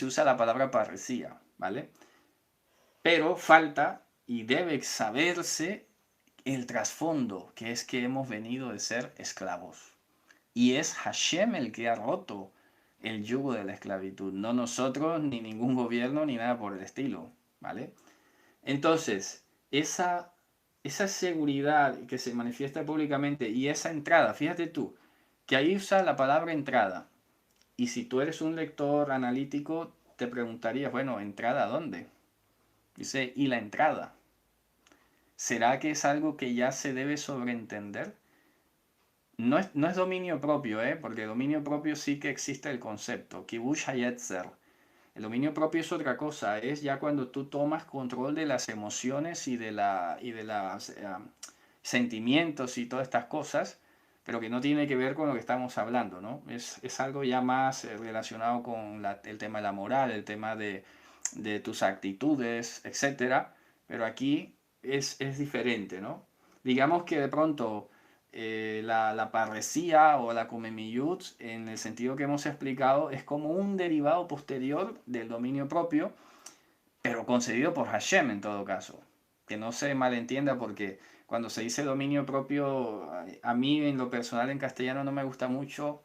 se usa la palabra parresía, ¿vale? Pero falta y debe saberse el trasfondo, que es que hemos venido de ser esclavos. Y es Hashem el que ha roto el yugo de la esclavitud, no nosotros, ni ningún gobierno, ni nada por el estilo, ¿vale? Entonces, esa seguridad que se manifiesta públicamente y esa entrada, fíjate tú, que ahí usa la palabra entrada. Y si tú eres un lector analítico, te preguntarías, bueno, ¿entrada a dónde? Dice, ¿y la entrada? ¿Será que es algo que ya se debe sobreentender? No es dominio propio, porque dominio propio sí que existe el concepto. Kibush hayetzer. El dominio propio es otra cosa, es ya cuando tú tomas control de las emociones y de los sentimientos y todas estas cosas, pero que no tiene que ver con lo que estamos hablando, ¿no? Es algo ya más relacionado con el tema de la moral, el tema de tus actitudes, etcétera, pero aquí es diferente, ¿no? Digamos que de pronto la parresía o la Kumemiyut, en el sentido que hemos explicado, es como un derivado posterior del dominio propio, pero concedido por Hashem en todo caso. Que no se malentienda porque cuando se dice dominio propio, a mí en lo personal en castellano no me gusta mucho,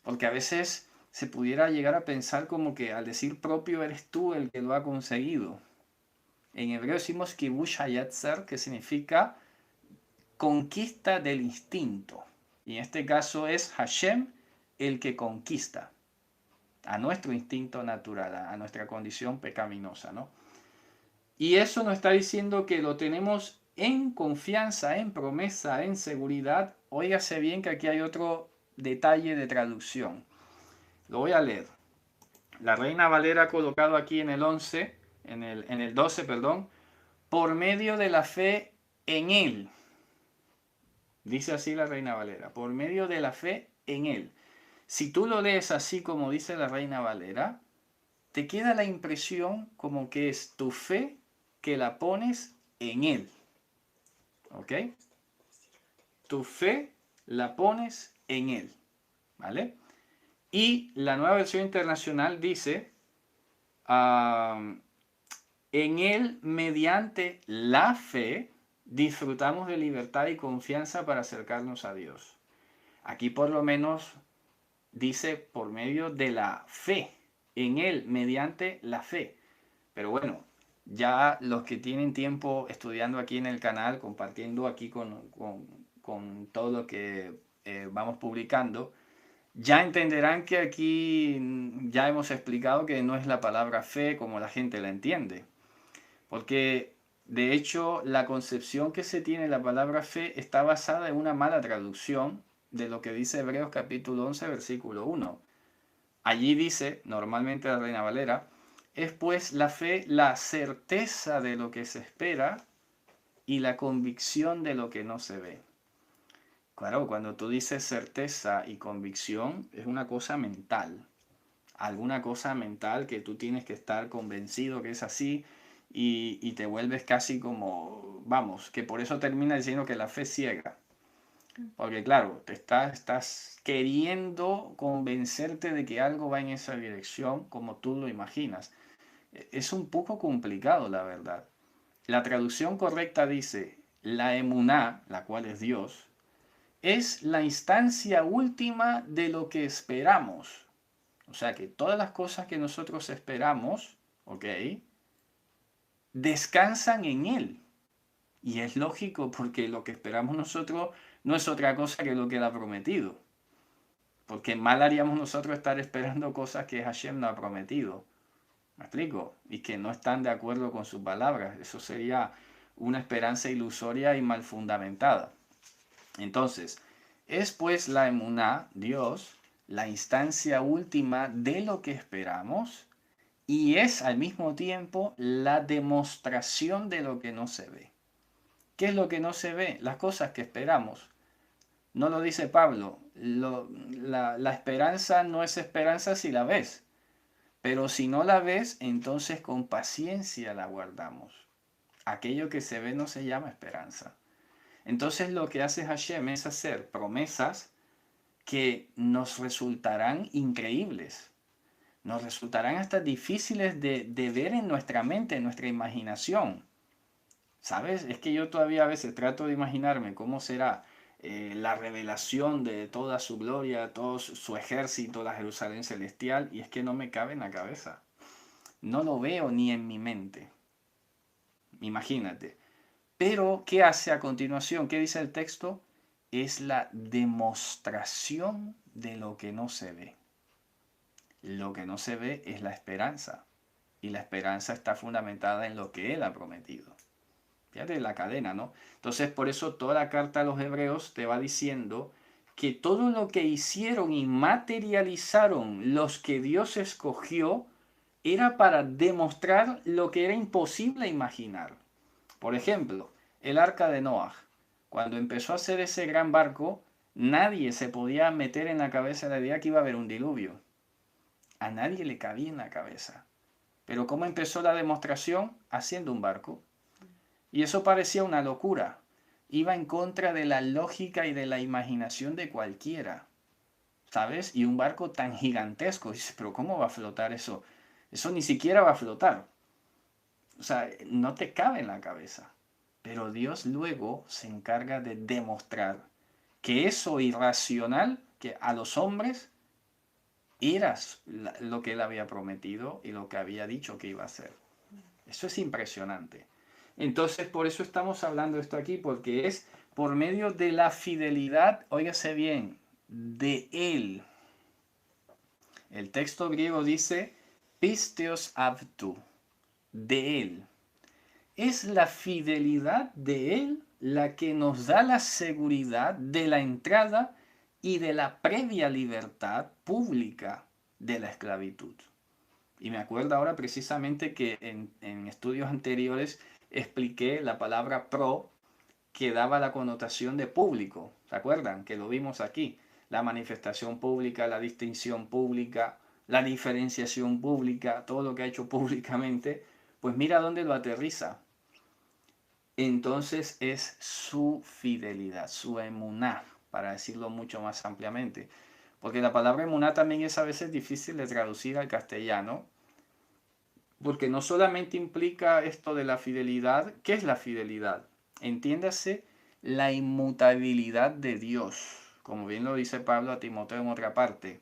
porque a veces se pudiera llegar a pensar como que al decir propio eres tú el que lo ha conseguido. En hebreo decimos kibush hayatzer, que significa conquista del instinto. Y en este caso es Hashem el que conquista a nuestro instinto natural, a nuestra condición pecaminosa, ¿no? Y eso nos está diciendo que lo tenemos en confianza, en promesa, en seguridad. Óigase bien que aquí hay otro detalle de traducción. Lo voy a leer. La Reina Valera ha colocado aquí en el 11, en el 12, perdón, por medio de la fe en Él. Dice así la Reina Valera, por medio de la fe en Él. Si tú lo lees así como dice la Reina Valera, te queda la impresión como que es tu fe que la pones en Él. ¿Ok? Tu fe la pones en Él. ¿Vale? Y la nueva versión internacional dice, en Él, mediante la fe, disfrutamos de libertad y confianza para acercarnos a Dios. Aquí por lo menos dice por medio de la fe, en Él, mediante la fe. Pero bueno, ya los que tienen tiempo estudiando aquí en el canal, compartiendo aquí con todo lo que vamos publicando, ya entenderán que aquí ya hemos explicado que no es la palabra fe como la gente la entiende. Porque de hecho la concepción que se tiene de la palabra fe está basada en una mala traducción de lo que dice Hebreos capítulo 11 versículo 1. Allí dice, normalmente la Reina Valera, es pues la fe la certeza de lo que se espera y la convicción de lo que no se ve. Claro, cuando tú dices certeza y convicción es una cosa mental, alguna cosa mental que tú tienes que estar convencido que es así y te vuelves casi como, vamos, que por eso termina diciendo que la fe es ciega. Porque claro, estás queriendo convencerte de que algo va en esa dirección como tú lo imaginas. Es un poco complicado, la verdad. La traducción correcta dice, la emuná, la cual es Dios, es la instancia última de lo que esperamos. O sea que todas las cosas que nosotros esperamos, ¿ok? Descansan en Él. Y es lógico porque lo que esperamos nosotros no es otra cosa que lo que Él ha prometido. Porque mal haríamos nosotros estar esperando cosas que Hashem no ha prometido. ¿Me explico? Y que no están de acuerdo con sus palabras. Eso sería una esperanza ilusoria y mal fundamentada. Entonces, es pues la emuná, Dios, la instancia última de lo que esperamos y es al mismo tiempo la demostración de lo que no se ve. ¿Qué es lo que no se ve? Las cosas que esperamos. No lo dice Pablo. La esperanza no es esperanza si la ves. Pero si no la ves, entonces con paciencia la guardamos. Aquello que se ve no se llama esperanza. Entonces lo que hace Hashem es hacer promesas que nos resultarán increíbles. nos resultarán hasta difíciles de ver en nuestra mente, en nuestra imaginación. ¿Sabes? Es que yo todavía a veces trato de imaginarme cómo será la revelación de toda su gloria, todo su ejército, la Jerusalén celestial, y es que no me cabe en la cabeza. No lo veo ni en mi mente. Imagínate. Pero, ¿qué hace a continuación? ¿Qué dice el texto? Es la demostración de lo que no se ve. Lo que no se ve es la esperanza. Y la esperanza está fundamentada en lo que Él ha prometido. Fíjate la cadena, ¿no? Entonces, por eso toda la carta a los hebreos te va diciendo que todo lo que hicieron y materializaron los que Dios escogió era para demostrar lo que era imposible imaginar. Por ejemplo, el arca de Noah. Cuando empezó a hacer ese gran barco, nadie se podía meter en la cabeza la idea que iba a haber un diluvio. A nadie le cabía en la cabeza. Pero ¿cómo empezó la demostración? Haciendo un barco. Y eso parecía una locura. Iba en contra de la lógica y de la imaginación de cualquiera. ¿Sabes? Y un barco tan gigantesco. Dices, pero ¿cómo va a flotar eso? Eso ni siquiera va a flotar. O sea, no te cabe en la cabeza. Pero Dios luego se encarga de demostrar que eso irracional, que a los hombres era lo que Él había prometido y lo que había dicho que iba a hacer. Eso es impresionante. Entonces, por eso estamos hablando de esto aquí, porque es por medio de la fidelidad, óigase bien, de Él. El texto griego dice, pisteos avtu, de Él. Es la fidelidad de Él la que nos da la seguridad de la entrada y de la previa libertad pública de la esclavitud. Y me acuerdo ahora precisamente que en estudios anteriores expliqué la palabra pro que daba la connotación de público. ¿Se acuerdan? Que lo vimos aquí. La manifestación pública, la distinción pública, la diferenciación pública, todo lo que ha hecho públicamente. Pues mira dónde lo aterriza. Entonces es su fidelidad, su emuná, para decirlo mucho más ampliamente. Porque la palabra emuná también es a veces difícil de traducir al castellano, porque no solamente implica esto de la fidelidad. ¿Qué es la fidelidad? Entiéndase la inmutabilidad de Dios, como bien lo dice Pablo a Timoteo en otra parte.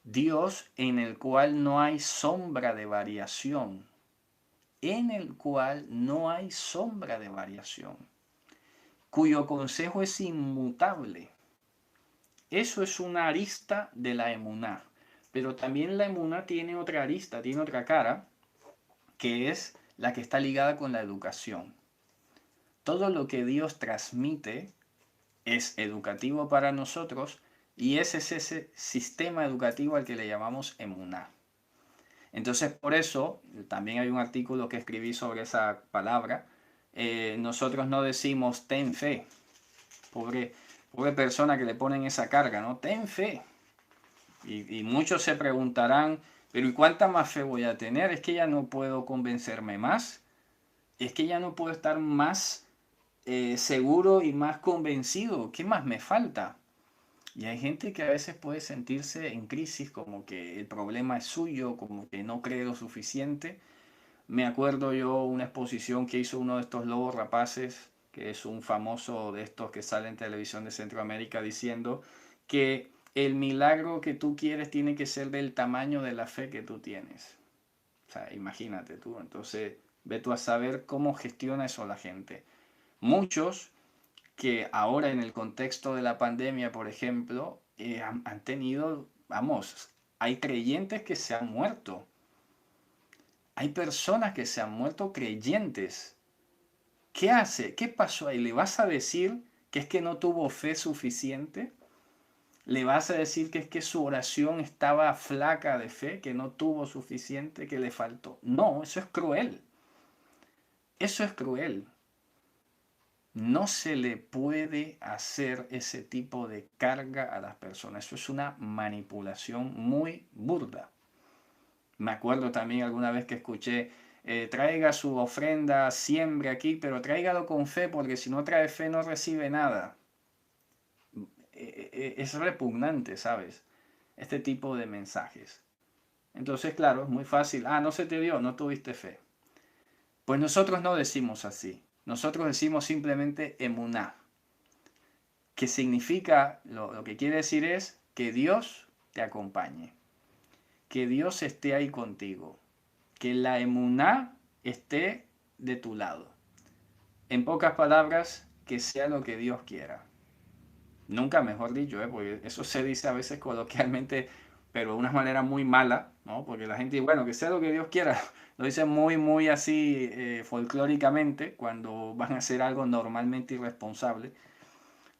Dios en el cual no hay sombra de variación, en el cual no hay sombra de variación, cuyo consejo es inmutable. Eso es una arista de la emuná, pero también la emuná tiene otra arista, tiene otra cara, que es la que está ligada con la educación. Todo lo que Dios transmite es educativo para nosotros y ese es ese sistema educativo al que le llamamos emuná. Entonces, por eso, también hay un artículo que escribí sobre esa palabra. Nosotros no decimos ten fe. Pobre persona que le ponen esa carga, ¿no? Ten fe. Y muchos se preguntarán, pero ¿y cuánta más fe voy a tener? Es que ya no puedo convencerme más. Es que ya no puedo estar más seguro y más convencido. ¿Qué más me falta? Y hay gente que a veces puede sentirse en crisis, como que el problema es suyo, como que no cree lo suficiente. Me acuerdo yo una exposición que hizo uno de estos lobos rapaces, que es un famoso de estos que sale en televisión de Centroamérica, diciendo que el milagro que tú quieres tiene que ser del tamaño de la fe que tú tienes. O sea, imagínate tú. Entonces, ve tú a saber cómo gestiona eso la gente. Muchos que ahora en el contexto de la pandemia, por ejemplo, han tenido, vamos, hay creyentes que se han muerto. Hay personas que se han muerto creyentes. ¿Qué hace? ¿Qué pasó ahí? ¿Le vas a decir que es que no tuvo fe suficiente? ¿Le vas a decir que es que su oración estaba flaca de fe, que no tuvo suficiente, que le faltó? No, eso es cruel. Eso es cruel. No se le puede hacer ese tipo de carga a las personas. Eso es una manipulación muy burda. Me acuerdo también alguna vez que escuché, traiga su ofrenda, siembre aquí, pero tráigalo con fe, porque si no trae fe no recibe nada. Es repugnante, ¿sabes? Este tipo de mensajes. Entonces, claro, es muy fácil. Ah, no se te dio, no tuviste fe. Pues nosotros no decimos así. Nosotros decimos simplemente emuná, que significa, lo que quiere decir es que Dios te acompañe, que Dios esté ahí contigo, que la emuná esté de tu lado. En pocas palabras, que sea lo que Dios quiera. Nunca mejor dicho, porque eso se dice a veces coloquialmente, pero de una manera muy mala, ¿no? Porque la gente dice, bueno, que sea lo que Dios quiera, lo dice muy, muy así folclóricamente, cuando van a hacer algo normalmente irresponsable.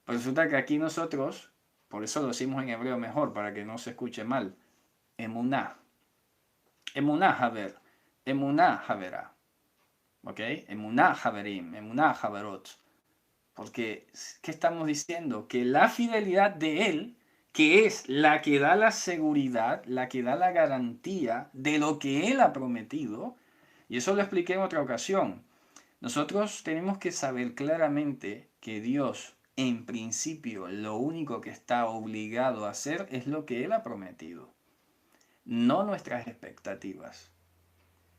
Pero resulta que aquí nosotros, por eso lo decimos en hebreo mejor, para que no se escuche mal, emuná, emuná haber, emuná haverá, ¿ok? Emuná haverim, emuná haverot. Porque, ¿qué estamos diciendo? Que la fidelidad de Él, que es la que da la seguridad, la que da la garantía de lo que Él ha prometido, y eso lo expliqué en otra ocasión, nosotros tenemos que saber claramente que Dios, en principio, lo único que está obligado a hacer es lo que Él ha prometido, no nuestras expectativas.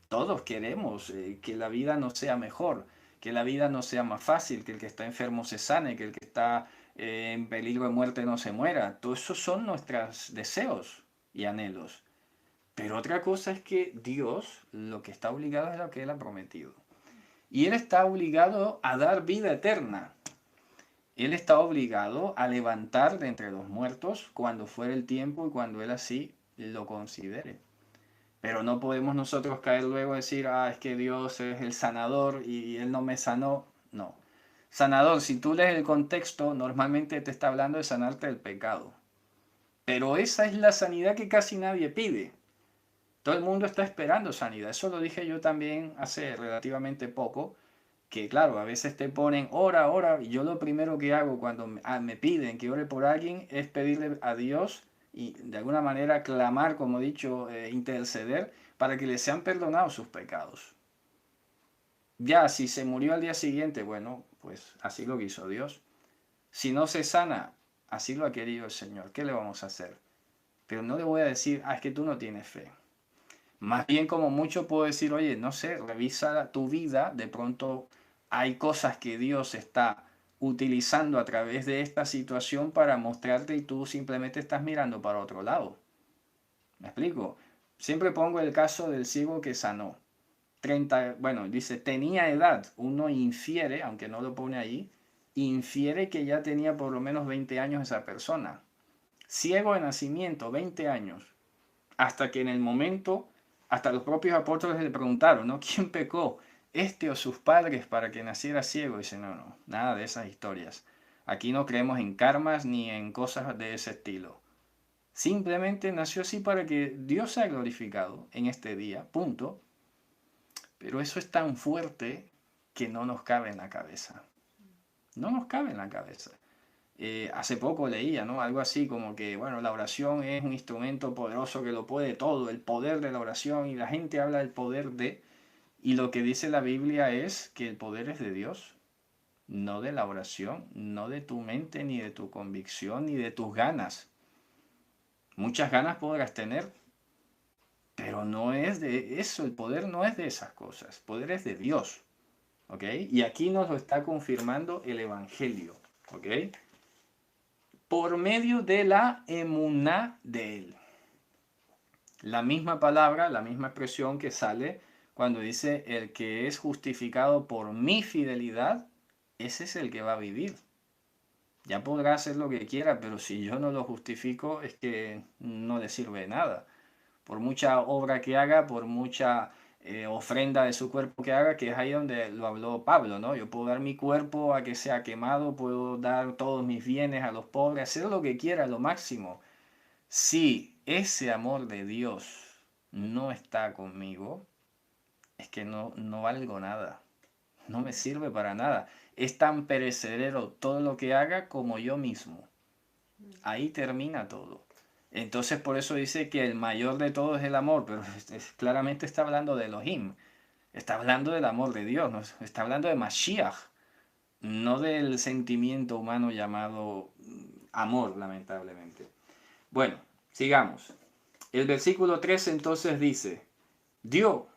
Todos queremos que la vida no sea mejor, que la vida no sea más fácil, que el que está enfermo se sane, que el que está en peligro de muerte no se muera. Todo eso son nuestros deseos y anhelos. Pero otra cosa es que Dios lo que está obligado es lo que Él ha prometido. Y Él está obligado a dar vida eterna. Él está obligado a levantar de entre los muertos cuando fuere el tiempo y cuando Él así lo considere. Pero no podemos nosotros caer luego a decir, ah, es que Dios es el sanador y Él no me sanó. No. Sanador, si tú lees el contexto, normalmente te está hablando de sanarte del pecado. Pero esa es la sanidad que casi nadie pide. Todo el mundo está esperando sanidad. Eso lo dije yo también hace relativamente poco, que claro, a veces te ponen ora, ora, y yo lo primero que hago cuando me piden que ore por alguien es pedirle a Dios y de alguna manera clamar, como he dicho, interceder para que le sean perdonados sus pecados. Ya, si se murió al día siguiente, bueno, pues así lo quiso Dios. Si no se sana, así lo ha querido el Señor. ¿Qué le vamos a hacer? Pero no le voy a decir, ah, es que tú no tienes fe. Más bien como mucho puedo decir, oye, no sé, revisa tu vida, de pronto hay cosas que Dios está utilizando a través de esta situación para mostrarte y tú simplemente estás mirando para otro lado. ¿Me explico? Siempre pongo el caso del ciego que sanó. 30, bueno, dice, tenía edad. Uno infiere, aunque no lo pone ahí, infiere que ya tenía por lo menos 20 años esa persona. Ciego de nacimiento, 20 años. Hasta que en el momento, hasta los propios apóstoles le preguntaron, ¿no? ¿Quién pecó? ¿Este o sus padres para que naciera ciego? Y dice, no, no, nada de esas historias. Aquí no creemos en karmas ni en cosas de ese estilo. Simplemente nació así para que Dios sea glorificado en este día, punto. Pero eso es tan fuerte que no nos cabe en la cabeza. No nos cabe en la cabeza. Hace poco leía, ¿no? Algo así como que, bueno, la oración es un instrumento poderoso que lo puede todo, el poder de la oración, y la gente habla del poder de, y lo que dice la Biblia es que el poder es de Dios, no de la oración, no de tu mente, ni de tu convicción, ni de tus ganas. Muchas ganas podrás tener, pero no es de eso, el poder no es de esas cosas, el poder es de Dios, ¿ok? Y aquí nos lo está confirmando el Evangelio, ¿ok? Por medio de la emuná de él. La misma palabra, la misma expresión que sale cuando dice el que es justificado por mi fidelidad, ese es el que va a vivir. Ya podrá hacer lo que quiera, pero si yo no lo justifico es que no le sirve de nada. Por mucha obra que haga, por mucha ofrenda de su cuerpo que haga, que es ahí donde lo habló Pablo, ¿no? Yo puedo dar mi cuerpo a que sea quemado, puedo dar todos mis bienes a los pobres, hacer lo que quiera, lo máximo. Si ese amor de Dios no está conmigo, es que no valgo nada, no me sirve para nada. Es tan perecedero todo lo que haga como yo mismo. Ahí termina todo. Entonces por eso dice que el mayor de todos es el amor, pero claramente está hablando de Elohim, está hablando del amor de Dios, ¿no? Está hablando de Mashiach, no del sentimiento humano llamado amor, lamentablemente. Bueno, sigamos. El versículo 13 entonces dice, dio